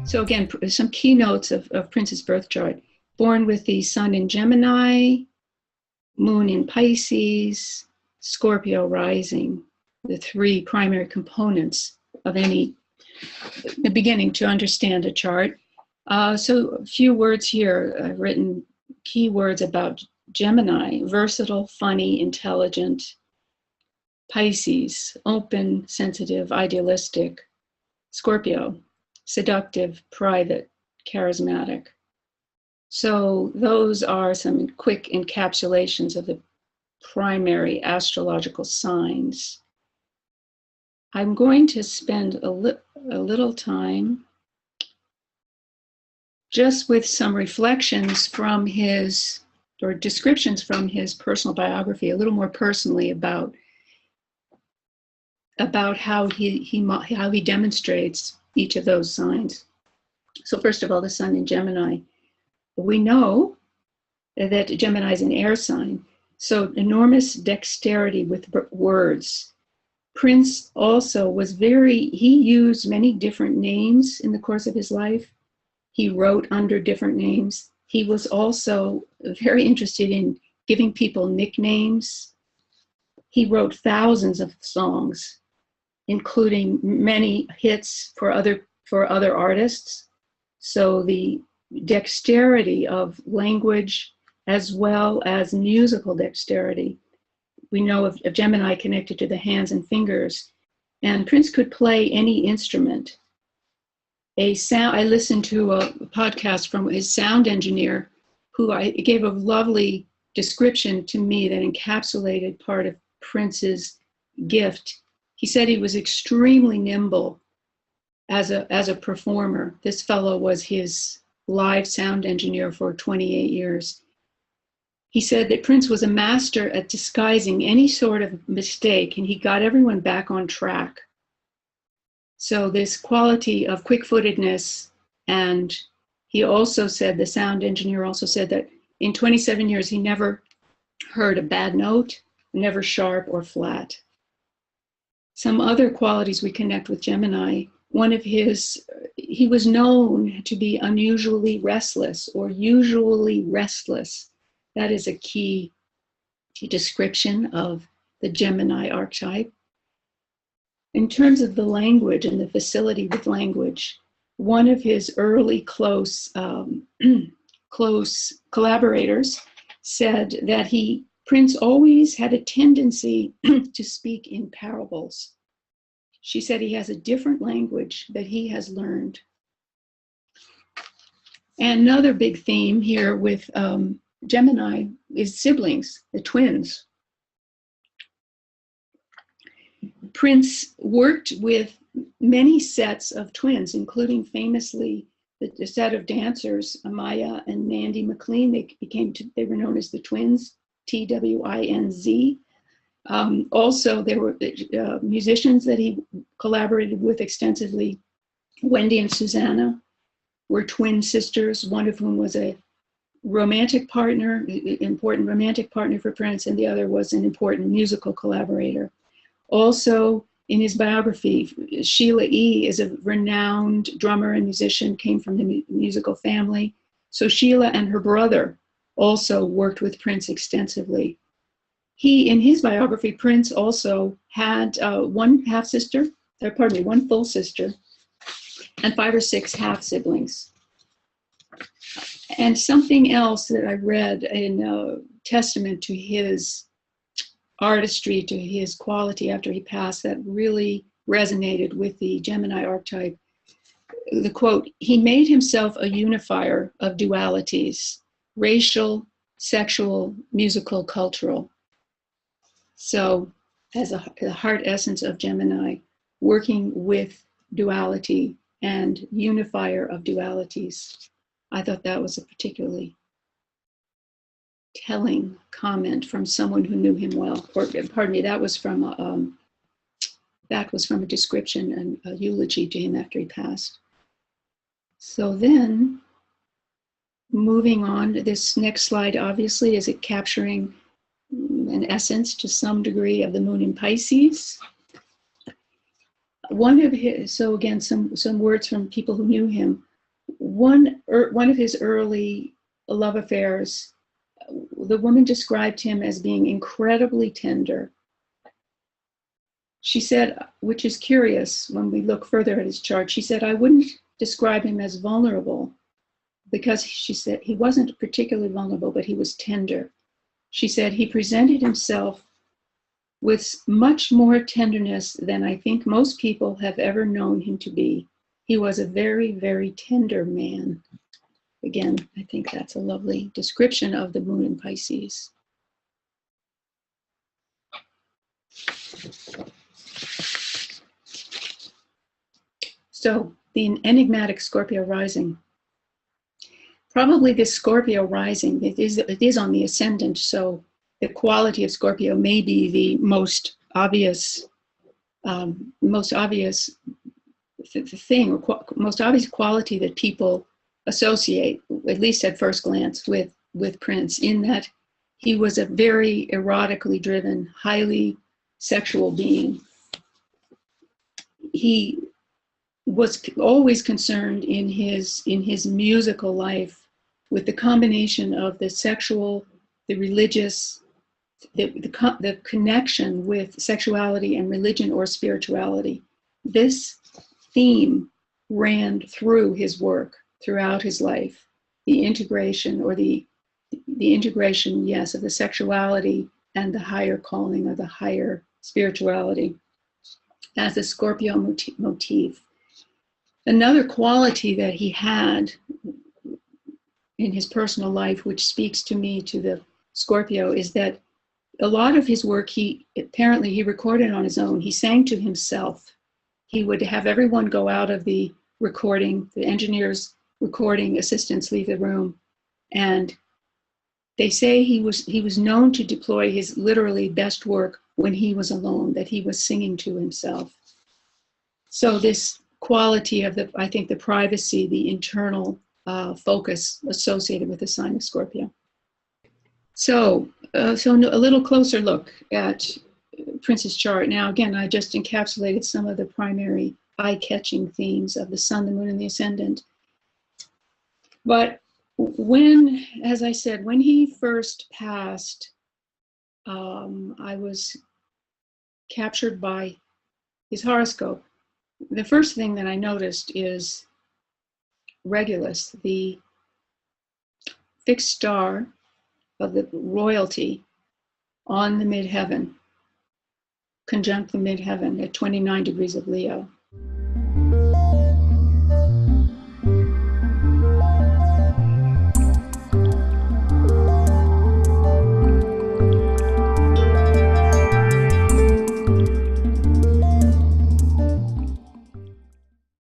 So again, some keynotes of Prince's birth chart. Born with the sun in Gemini, moon in Pisces, Scorpio rising, the three primary components of the beginning to understand a chart. So a few words here. I've written keywords about Gemini: versatile, funny, intelligent. Pisces, open, sensitive, idealistic. Scorpio, seductive, private, charismatic. So those are some quick encapsulations of the primary astrological signs. I'm going to spend a little time just with some reflections from his, or descriptions from his personal biography, a little more personally about how he demonstrates each of those signs. So first of all, the sun in Gemini. We know that Gemini is an air sign, so enormous dexterity with words. Prince also was he used many different names in the course of his life. He wrote under different names. He was also very interested in giving people nicknames. He wrote thousands of songs, including many hits for other artists. So the dexterity of language as well as musical dexterity. We know of Gemini connected to the hands and fingers, and Prince could play any instrument. I listened to a podcast from his sound engineer, who gave a lovely description to me that encapsulated part of Prince's gift. He said he was extremely nimble as a performer. This fellow was his live sound engineer for 28 years. He said that Prince was a master at disguising any sort of mistake, and he got everyone back on track. So this quality of quick-footedness, and he also said, the sound engineer also said that in 27 years, he never heard a bad note, never sharp or flat. Some other qualities we connect with Gemini. He was known to be unusually restless or usually restless. That is a key description of the Gemini archetype. In terms of the language and the facility with language, one of his early close collaborators said that Prince always had a tendency to speak in parables. She said he has a different language that he has learned. And another big theme here with Gemini is siblings, the twins. Prince worked with many sets of twins, including famously the set of dancers, Amaya and Mandy McLean. They were known as the twins, TWINZ. Also, there were musicians that he collaborated with extensively. Wendy and Susanna were twin sisters, one of whom was a romantic partner, important romantic partner for Prince, and the other was an important musical collaborator. Also, in his biography, Sheila E. is a renowned drummer and musician, came from the musical family. So Sheila and her brother also worked with Prince extensively. In his biography, Prince also had one full sister, and 5 or 6 half siblings. And something else that I read in testament to his artistry, to his quality after he passed, that really resonated with the Gemini archetype. The quote, "He made himself a unifier of dualities, racial, sexual, musical, cultural." So as the heart essence of Gemini, working with duality and unifier of dualities. I thought that was a particularly telling comment from someone who knew him well. Or pardon me, that was from a description and a eulogy to him after he passed. So then, moving on, this next slide obviously is it capturing an essence to some degree of the moon in Pisces. So again, some words from people who knew him. one of his early love affairs, the woman described him as being incredibly tender. She said, which is curious when we look further at his chart, she said, I wouldn't describe him as vulnerable, because she said he wasn't particularly vulnerable, but he was tender. She said he presented himself with much more tenderness than I think most people have ever known him to be. He was a very, very tender man. Again, I think that's a lovely description of the moon in Pisces. So, the enigmatic Scorpio rising. Probably this Scorpio rising, it is on the ascendant, so the quality of Scorpio may be the most obvious thing, or most obvious quality that people associate, at least at first glance, with Prince, in that he was a very erotically driven, highly sexual being. He was always concerned in his musical life with the combination of the sexual, the religious, the connection with sexuality and religion or spirituality. This theme ran through his work, throughout his life. The integration, or the integration, yes, of the sexuality and the higher calling, or the higher spirituality, as a Scorpio motif. Another quality that he had in his personal life, which speaks to me to the Scorpio, is that a lot of his work he recorded on his own. He sang to himself. He would have everyone go out of the recording, the engineers, recording assistants leave the room, and they say he was known to deploy his literally best work when he was alone, that he was singing to himself. So this quality of I think the privacy, the internal focus associated with the sign of Scorpio. So a little closer look at Prince's chart. Now, again, I just encapsulated some of the primary eye-catching themes of the sun, the moon, and the ascendant. But when, as I said, when he first passed, I was captured by his horoscope. The first thing that I noticed is Regulus, the fixed star of the royalty on the midheaven, conjunct the midheaven at 29 degrees of Leo.